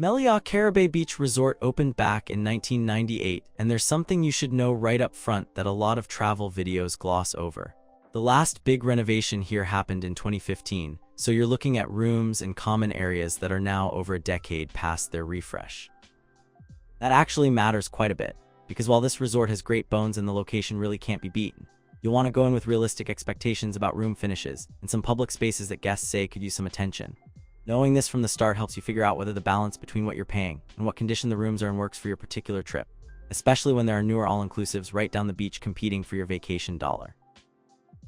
Meliá Caribe Beach Resort opened back in 1998, and there's something you should know right up front that a lot of travel videos gloss over. The last big renovation here happened in 2015, so you're looking at rooms and common areas that are now over a decade past their refresh. That actually matters quite a bit, because while this resort has great bones and the location really can't be beaten, you'll want to go in with realistic expectations about room finishes and some public spaces that guests say could use some attention. Knowing this from the start helps you figure out whether the balance between what you're paying and what condition the rooms are in works for your particular trip, especially when there are newer all-inclusives right down the beach competing for your vacation dollar.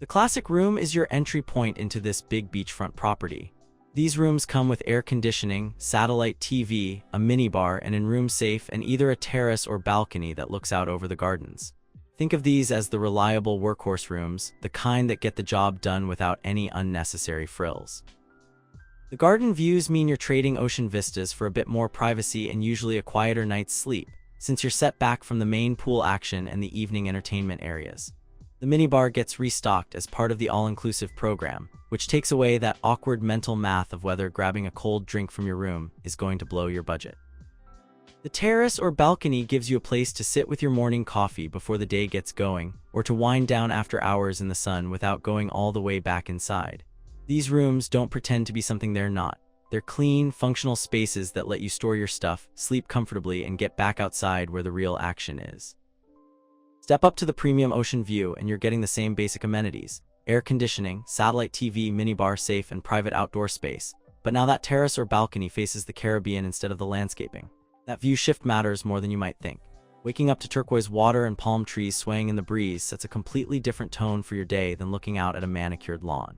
The classic room is your entry point into this big beachfront property. These rooms come with air conditioning, satellite TV, a minibar, and in-room safe, and either a terrace or balcony that looks out over the gardens. Think of these as the reliable workhorse rooms, the kind that get the job done without any unnecessary frills. The garden views mean you're trading ocean vistas for a bit more privacy and usually a quieter night's sleep, since you're set back from the main pool action and the evening entertainment areas. The minibar gets restocked as part of the all-inclusive program, which takes away that awkward mental math of whether grabbing a cold drink from your room is going to blow your budget. The terrace or balcony gives you a place to sit with your morning coffee before the day gets going, or to wind down after hours in the sun without going all the way back inside. These rooms don't pretend to be something they're not. They're clean, functional spaces that let you store your stuff, sleep comfortably, and get back outside where the real action is. Step up to the premium ocean view and you're getting the same basic amenities: air conditioning, satellite TV, minibar safe, and private outdoor space. But now that terrace or balcony faces the Caribbean instead of the landscaping. That view shift matters more than you might think. Waking up to turquoise water and palm trees swaying in the breeze sets a completely different tone for your day than looking out at a manicured lawn.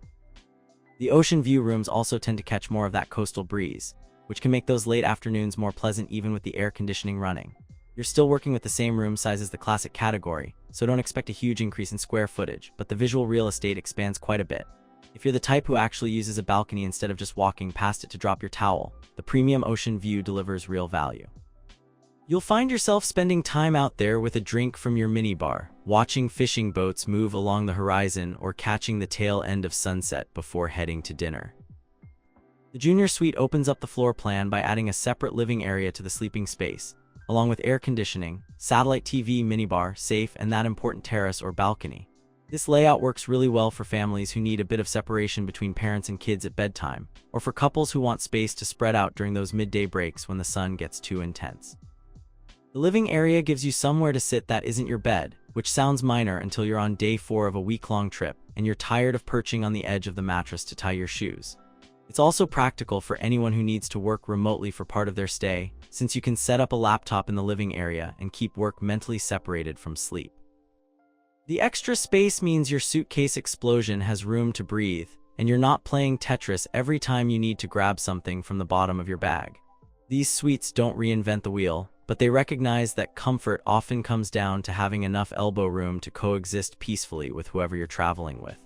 The ocean view rooms also tend to catch more of that coastal breeze, which can make those late afternoons more pleasant even with the air conditioning running. You're still working with the same room size as the classic category, so don't expect a huge increase in square footage, but the visual real estate expands quite a bit. If you're the type who actually uses a balcony instead of just walking past it to drop your towel, the premium ocean view delivers real value. You'll find yourself spending time out there with a drink from your minibar, watching fishing boats move along the horizon or catching the tail end of sunset before heading to dinner. The junior suite opens up the floor plan by adding a separate living area to the sleeping space, along with air conditioning, satellite TV, minibar, safe, and that important terrace or balcony. This layout works really well for families who need a bit of separation between parents and kids at bedtime, or for couples who want space to spread out during those midday breaks when the sun gets too intense. The living area gives you somewhere to sit that isn't your bed, which sounds minor until you're on day 4 of a week-long trip and you're tired of perching on the edge of the mattress to tie your shoes. It's also practical for anyone who needs to work remotely for part of their stay, since you can set up a laptop in the living area and keep work mentally separated from sleep. The extra space means your suitcase explosion has room to breathe, and you're not playing Tetris every time you need to grab something from the bottom of your bag. These suites don't reinvent the wheel, but they recognize that comfort often comes down to having enough elbow room to coexist peacefully with whoever you're traveling with.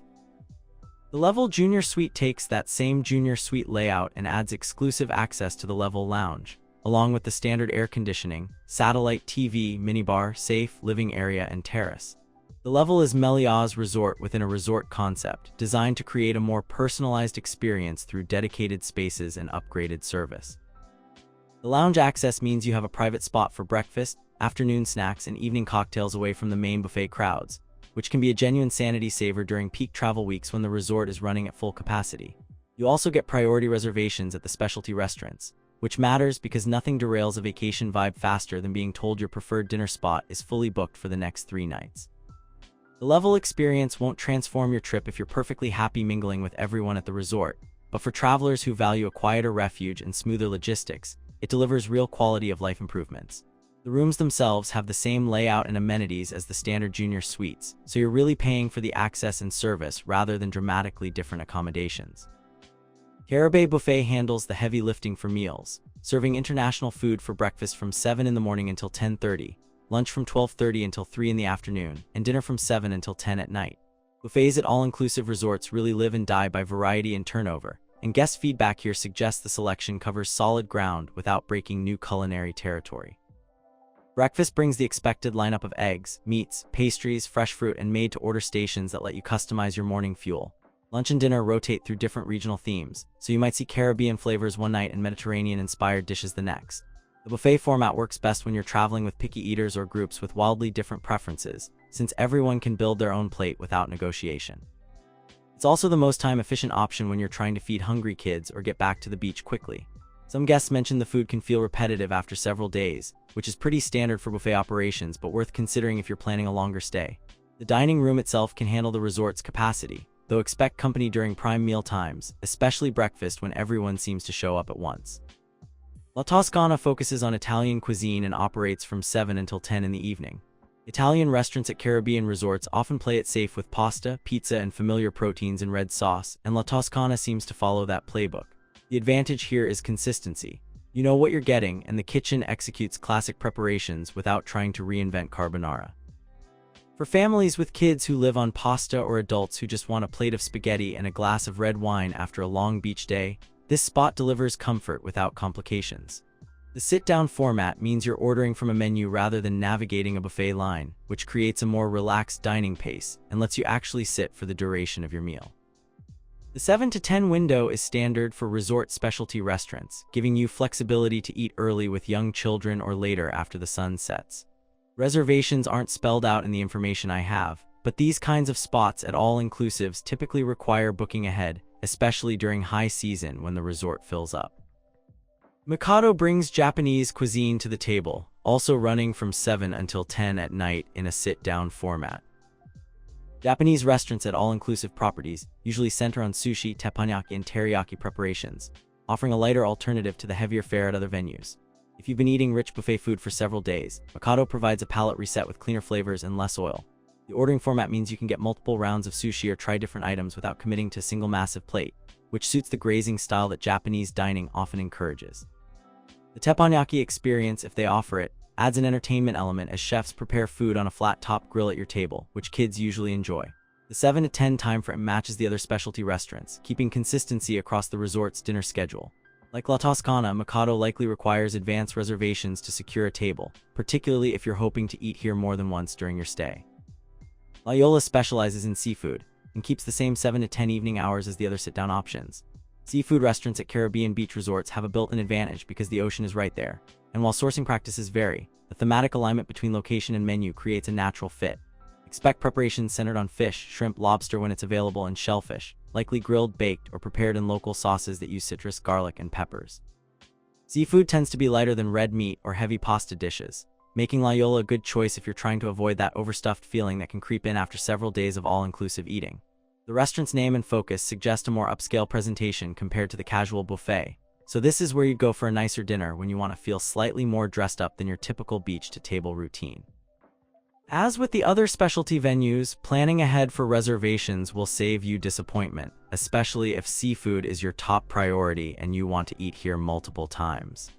The level junior suite takes that same junior suite layout and adds exclusive access to the level lounge, along with the standard air conditioning, satellite TV, minibar, safe, living area, and terrace. The level is Meliá's resort within a resort concept, designed to create a more personalized experience through dedicated spaces and upgraded service. The lounge access means you have a private spot for breakfast, afternoon snacks, and evening cocktails away from the main buffet crowds, which can be a genuine sanity saver during peak travel weeks when the resort is running at full capacity. You also get priority reservations at the specialty restaurants, which matters because nothing derails a vacation vibe faster than being told your preferred dinner spot is fully booked for the next 3 nights. The level experience won't transform your trip if you're perfectly happy mingling with everyone at the resort, but for travelers who value a quieter refuge and smoother logistics, it delivers real quality of life improvements. The rooms themselves have the same layout and amenities as the standard junior suites, so you're really paying for the access and service rather than dramatically different accommodations. Carabay Buffet handles the heavy lifting for meals, serving international food for breakfast from 7 in the morning until 10:30, lunch from 12:30 until 3 in the afternoon, and dinner from 7 until 10 at night. Buffets at all-inclusive resorts really live and die by variety and turnover, and guest feedback here suggests the selection covers solid ground without breaking new culinary territory. Breakfast brings the expected lineup of eggs, meats, pastries, fresh fruit, and made-to-order stations that let you customize your morning fuel. Lunch and dinner rotate through different regional themes, so you might see Caribbean flavors one night and Mediterranean-inspired dishes the next. The buffet format works best when you're traveling with picky eaters or groups with wildly different preferences, since everyone can build their own plate without negotiation. It's also the most time-efficient option when you're trying to feed hungry kids or get back to the beach quickly. Some guests mention the food can feel repetitive after several days, which is pretty standard for buffet operations but worth considering if you're planning a longer stay. The dining room itself can handle the resort's capacity, though expect company during prime meal times, especially breakfast when everyone seems to show up at once. La Toscana focuses on Italian cuisine and operates from 7 until 10 in the evening. Italian restaurants at Caribbean resorts often play it safe with pasta, pizza, and familiar proteins in red sauce, and La Toscana seems to follow that playbook. The advantage here is consistency. You know what you're getting, and the kitchen executes classic preparations without trying to reinvent carbonara. For families with kids who live on pasta or adults who just want a plate of spaghetti and a glass of red wine after a long beach day, this spot delivers comfort without complications. The sit-down format means you're ordering from a menu rather than navigating a buffet line, which creates a more relaxed dining pace and lets you actually sit for the duration of your meal. The 7 to 10 window is standard for resort specialty restaurants, giving you flexibility to eat early with young children or later after the sun sets. Reservations aren't spelled out in the information I have, but these kinds of spots at all-inclusives typically require booking ahead, especially during high season when the resort fills up. Mikado brings Japanese cuisine to the table, also running from 7 until 10 at night in a sit-down format. Japanese restaurants at all-inclusive properties usually center on sushi, teppanyaki, and teriyaki preparations, offering a lighter alternative to the heavier fare at other venues. If you've been eating rich buffet food for several days, Mikado provides a palate reset with cleaner flavors and less oil. The ordering format means you can get multiple rounds of sushi or try different items without committing to a single massive plate, which suits the grazing style that Japanese dining often encourages. The teppanyaki experience, if they offer it, adds an entertainment element as chefs prepare food on a flat-top grill at your table, which kids usually enjoy. The 7 to 10 timeframe matches the other specialty restaurants, keeping consistency across the resort's dinner schedule. Like La Toscana, Mikado likely requires advance reservations to secure a table, particularly if you're hoping to eat here more than once during your stay. La Yola specializes in seafood, and keeps the same 7 to 10 evening hours as the other sit-down options. Seafood restaurants at Caribbean beach resorts have a built-in advantage because the ocean is right there, and while sourcing practices vary, the thematic alignment between location and menu creates a natural fit. Expect preparations centered on fish, shrimp, lobster when it's available, and shellfish, likely grilled, baked, or prepared in local sauces that use citrus, garlic, and peppers. Seafood tends to be lighter than red meat or heavy pasta dishes, making La Yola a good choice if you're trying to avoid that overstuffed feeling that can creep in after several days of all-inclusive eating. The restaurant's name and focus suggest a more upscale presentation compared to the casual buffet, so this is where you'd go for a nicer dinner when you want to feel slightly more dressed up than your typical beach-to-table routine. As with the other specialty venues, planning ahead for reservations will save you disappointment, especially if seafood is your top priority and you want to eat here multiple times.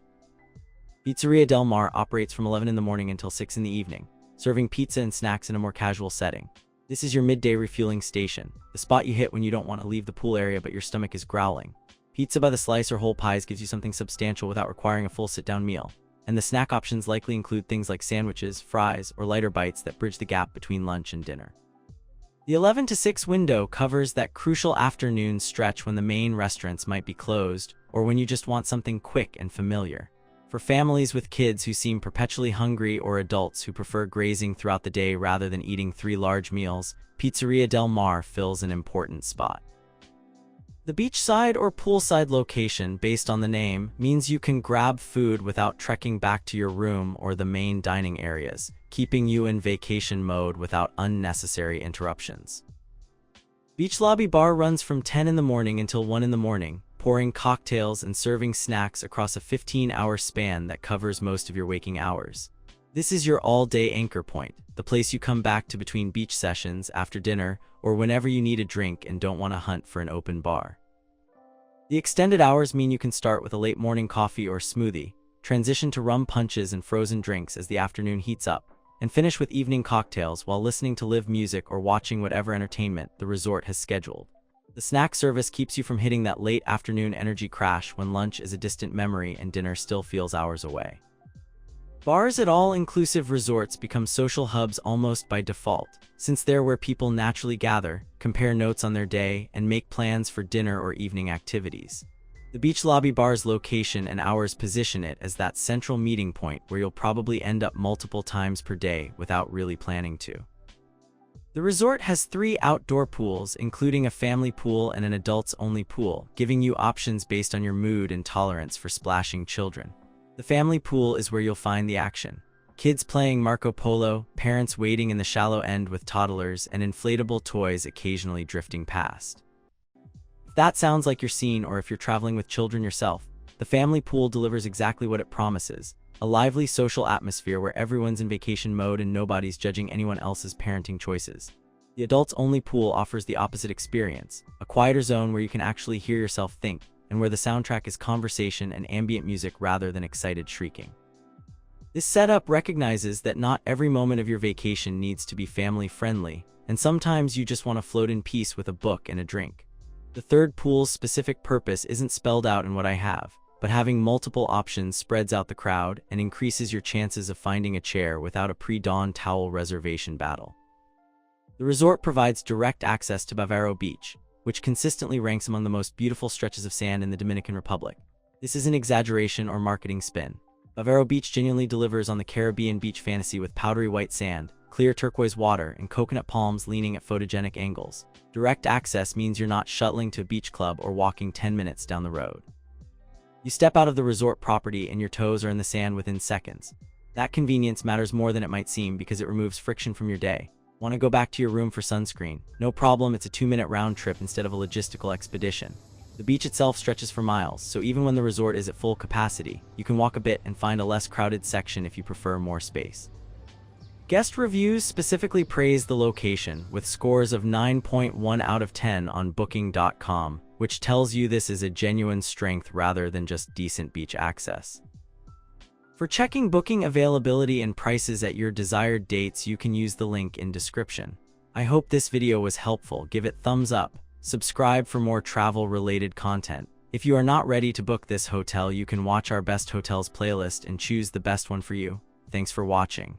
Pizzeria Del Mar operates from 11 in the morning until 6 in the evening, serving pizza and snacks in a more casual setting. This is your midday refueling station, the spot you hit when you don't want to leave the pool area but your stomach is growling. Pizza by the slice or whole pies gives you something substantial without requiring a full sit-down meal, and the snack options likely include things like sandwiches, fries, or lighter bites that bridge the gap between lunch and dinner. The 11 to 6 window covers that crucial afternoon stretch when the main restaurants might be closed, or when you just want something quick and familiar. For families with kids who seem perpetually hungry or adults who prefer grazing throughout the day rather than eating 3 large meals, Pizzeria Del Mar fills an important spot. The beachside or poolside location, based on the name, means you can grab food without trekking back to your room or the main dining areas, keeping you in vacation mode without unnecessary interruptions. Beach Lobby Bar runs from 10 in the morning until 1 in the morning, pouring cocktails and serving snacks across a 15-hour span that covers most of your waking hours. This is your all-day anchor point, the place you come back to between beach sessions, after dinner, or whenever you need a drink and don't want to hunt for an open bar. The extended hours mean you can start with a late morning coffee or smoothie, transition to rum punches and frozen drinks as the afternoon heats up, and finish with evening cocktails while listening to live music or watching whatever entertainment the resort has scheduled. The snack service keeps you from hitting that late afternoon energy crash when lunch is a distant memory and dinner still feels hours away. Bars at all-inclusive resorts become social hubs almost by default, since they're where people naturally gather, compare notes on their day, and make plans for dinner or evening activities. The beach lobby bar's location and hours position it as that central meeting point where you'll probably end up multiple times per day without really planning to. The resort has 3 outdoor pools, including a family pool and an adults-only pool, giving you options based on your mood and tolerance for splashing children. The family pool is where you'll find the action. Kids playing Marco Polo, parents waiting in the shallow end with toddlers, and inflatable toys occasionally drifting past. If that sounds like your scene, or if you're traveling with children yourself, the family pool delivers exactly what it promises: a lively social atmosphere where everyone's in vacation mode and nobody's judging anyone else's parenting choices. The adults-only pool offers the opposite experience, a quieter zone where you can actually hear yourself think, and where the soundtrack is conversation and ambient music rather than excited shrieking. This setup recognizes that not every moment of your vacation needs to be family-friendly, and sometimes you just want to float in peace with a book and a drink. The third pool's specific purpose isn't spelled out in what I have, but having multiple options spreads out the crowd and increases your chances of finding a chair without a pre-dawn towel reservation battle. The resort provides direct access to Bávaro Beach, which consistently ranks among the most beautiful stretches of sand in the Dominican Republic. This isn't exaggeration or marketing spin. Bávaro Beach genuinely delivers on the Caribbean beach fantasy with powdery white sand, clear turquoise water, and coconut palms leaning at photogenic angles. Direct access means you're not shuttling to a beach club or walking 10 minutes down the road. You step out of the resort property and your toes are in the sand within seconds. That convenience matters more than it might seem because it removes friction from your day. Want to go back to your room for sunscreen? No problem, it's a 2-minute round trip instead of a logistical expedition. The beach itself stretches for miles, so even when the resort is at full capacity, you can walk a bit and find a less crowded section if you prefer more space. Guest reviews specifically praise the location, with scores of 9.1 out of 10 on Booking.com, which tells you this is a genuine strength rather than just decent beach access. For checking booking availability and prices at your desired dates, you can use the link in description. I hope this video was helpful. Give it thumbs up. Subscribe for more travel-related content. If you are not ready to book this hotel, you can watch our best hotels playlist and choose the best one for you. Thanks for watching.